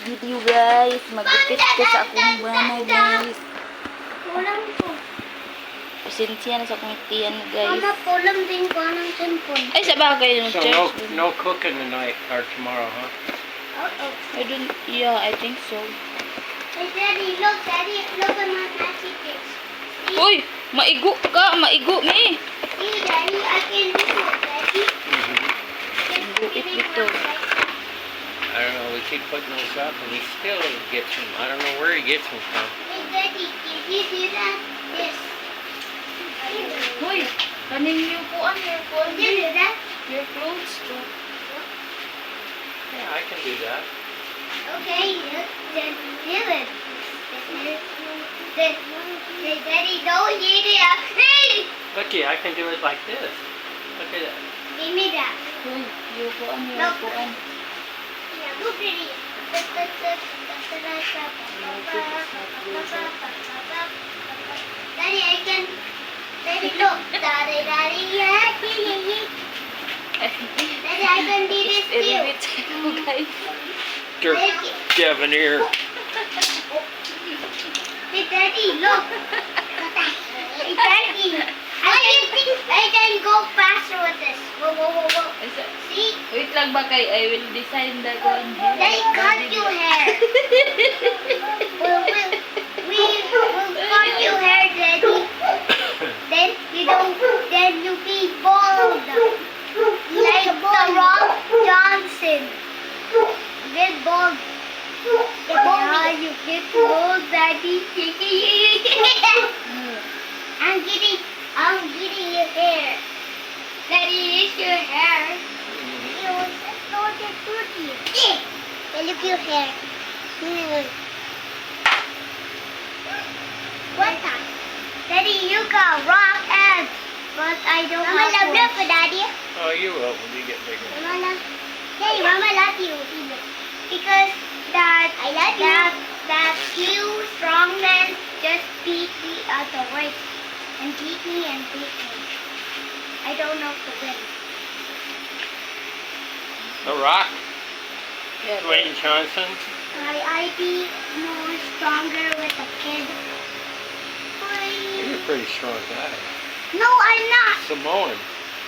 video guys. Magupit ko sa akong bana guys. Kulang ko. Pasensya na sa akong tiyan guys. Mama, kulang din ko ng cellphone. Ay sabagay no So church. no cooking tonight or tomorrow, huh? Uh-oh. I don't, yeah, I think so. Hey, Daddy, look at my magic dish. Uy, maigo ka, maigo mi. See, Daddy, I can do it, Daddy. Guit dito. I don't know. We keep putting those up, and he still gets them. I don't know where he gets them from. Hey, Daddy, can you do that? Yes. Uy, kaning yung kuan, Can you do that? your clothes. Yeah, I can do that. Okay, then do it. Then, hey, Daddy, don't eat it. Hey! Looky, I can do it like this. Look at that. Give me that. Uy, yung kuan, No. yung kuan. Yeah, look pretty. Daddy, I can. Daddy, look. Daddy, Daddy, yeah. Daddy, I can do this too. Elevate ko guys. Dirk Devanir. Hey, Daddy, look. Hey, Daddy. I can go faster with this. Whoa, whoa, whoa, whoa. See? Wait lang ba kay I will design the kuan here. Daddy, cut your hair. We'll cut your hair, Daddy. Then you be bald. Like The Rock Johnson. Get bald. Yeah, you get bald, Daddy. I'm getting your hair. Daddy, it's your hair. Look your hair. What time? Daddy, you got rock hands, but I don't have Mama love you, Daddy. Oh, you will when you get bigger. Mama love. Daddy, Mama love you. Because that I love that few strong men just beat me at the race and beat me. I don't know to win. The Rock, Yeah, Dwayne Johnson. I be more stronger with a kid. You're a pretty strong guy. No, I'm not. Samoan.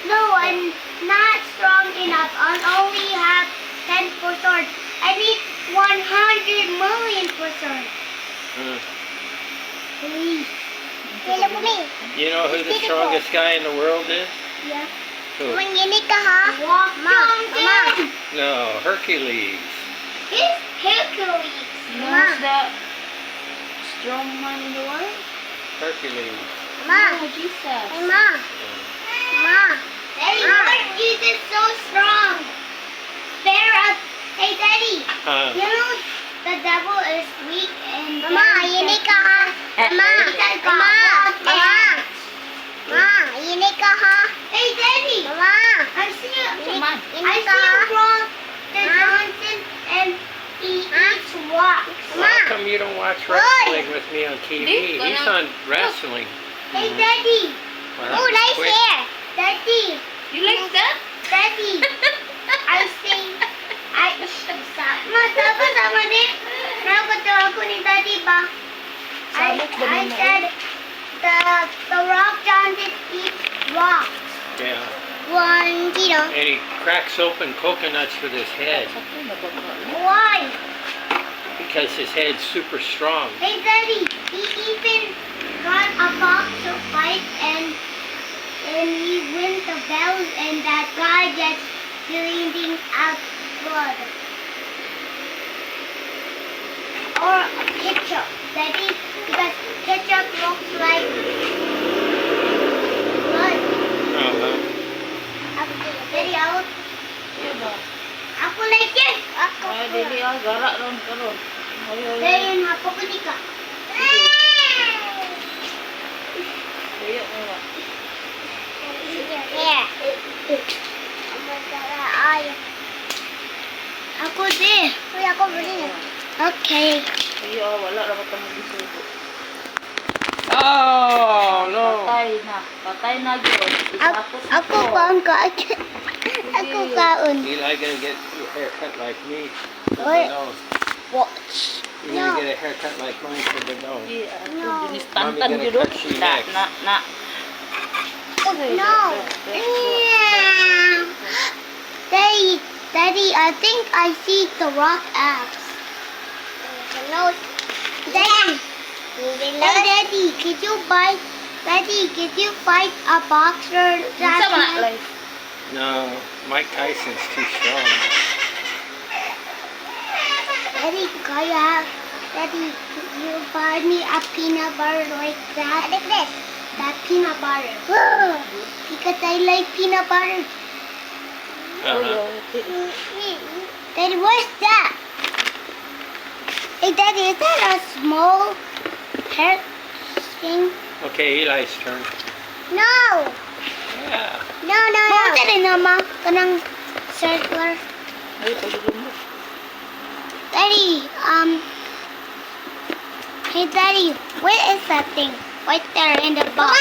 No, I'm not strong enough. I only have 10 for sword. I need 100 million for sword. Please. Look at me. You know who the strongest guy in the world is? Yeah. Who? Manginig ka ha? Mama. No, Hercules. It's Hercules. Who's the strong man in the world? Hercules. Oh, Jesus. Ma. Daddy, Lord Jesus so strong. Hey, Daddy. You know the devil is weak and Mama, yinig ka ha? Yinig ka ha? Hey, Daddy. Mama. I see Rock the Johnson and he eats rocks. How come you don't watch wrestling with me on TV? He's on wrestling. Hey, Daddy. Well, nice quick. hair. Daddy. You like that? Daddy. Sama din. Ako ni Daddy ba? I said the Rock Johnson eats rocks. Yeah. One, And he cracks open coconuts with his head Why? because his head's super strong. Hey, Daddy. He even got a box of fight and he wins the bells and that guy gets bleeding out blood. Or a ketchup. Daddy, because ketchup looks like blood. Daddy, ako like it. Ako. Dili gara ron karon. Daddy, napakuli ka. Ayo mo. Yeah. Ako din. Uy, ako buli. Okay. Ayo wala ra ka magisugo. Oh, no. Patay na gyud. Ako kaon ka. Ako kaon. Eli gonna get your hair cut like me. What? No. watch. You're gonna get a haircut like mine for the dog. Yeah, No. dinistantan Mommy yun gonna doon. cut you Na, next. na. Okay, No. Yeah. Daddy, I think I see the rock apps. No. Daddy. Hey, Daddy, could you fight a boxer Sa last mga night? life. No, Mike Tyson's too strong. Daddy, could you buy me a peanut butter like that? Like this. That peanut butter. Because I like peanut butter. Uh-huh. Daddy, what's that? Hey, Daddy, is that a small hair thing? Okay, Eli's turn. No! Yeah. No. What is it, Mama? Kanang circular. Ay, pagiging mo. Daddy, hey, Daddy, what is that thing? Right there in the box.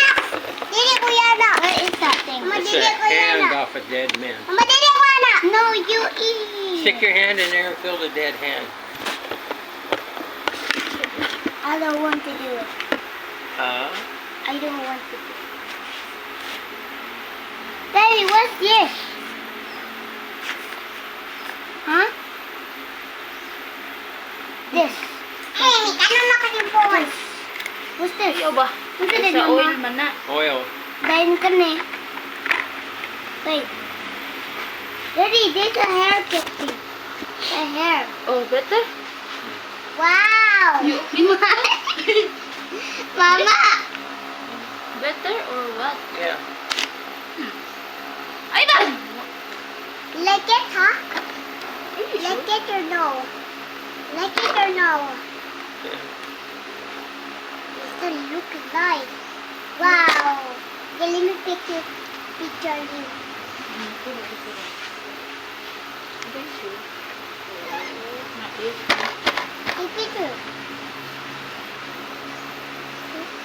Dili ko yana. What is that thing? It's a hand off a dead man. Mama, dili ko yana. No, you eat. Stick your hand in there and feel the dead hand. I don't want to do it. Uh, I don't want to do it. Daddy, what's this? Huh? This. Hey, ano na kasi bones? What's this? Iyo ba? What's it, Sa oil Mama? man na. oil. Dahil ka na eh. Wait. Daddy, there's a hair clipping. A hair. Oh, better? Wow! Mama! Better or what? Yeah. Ay, ba? Like it, huh? Are you Like sure? it or no? Like it or no? Yeah. It's gonna look nice. Wow! Okay, let me picture you. Are you sure? Not yet. Hey, picture.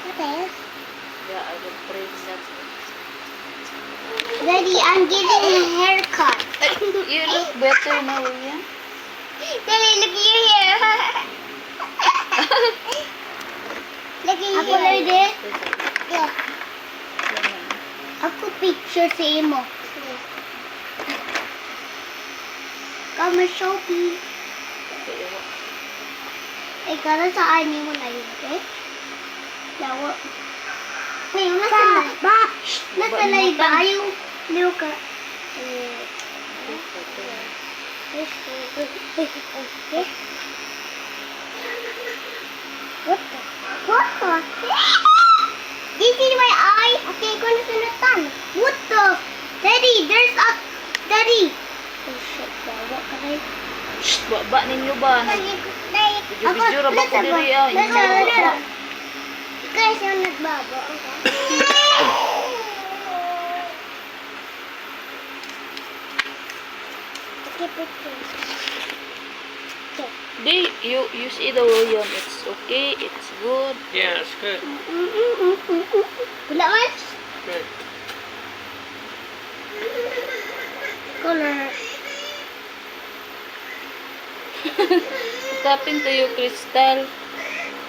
What else? Yeah, I will pray that. Daddy, I'm getting a haircut. You look better now, William. Daddy, look at your hair. Look at your hair. Yeah. Ako picture sa imo. Come Shopee. Eh, kada saan mo na yun, okay? Lawa. Wait, nasa na? Ba? Nasa na iba yung liuka? What the? What the? This is my eye. Okay, ko na sunatan. What the? Daddy, there's a... Daddy. Oh shit, bawa ka rin. Shh, baba ninyo ba? Video-video ra ba ko Nasa diri ah? Nasa Inyo na. ba? Ikaw siya nagbaba. Okay, picture. Okay. Di, you see the William. It's okay. It's good. Yeah, it's good. Wala man? Good. Color. What happened to you, Crystal?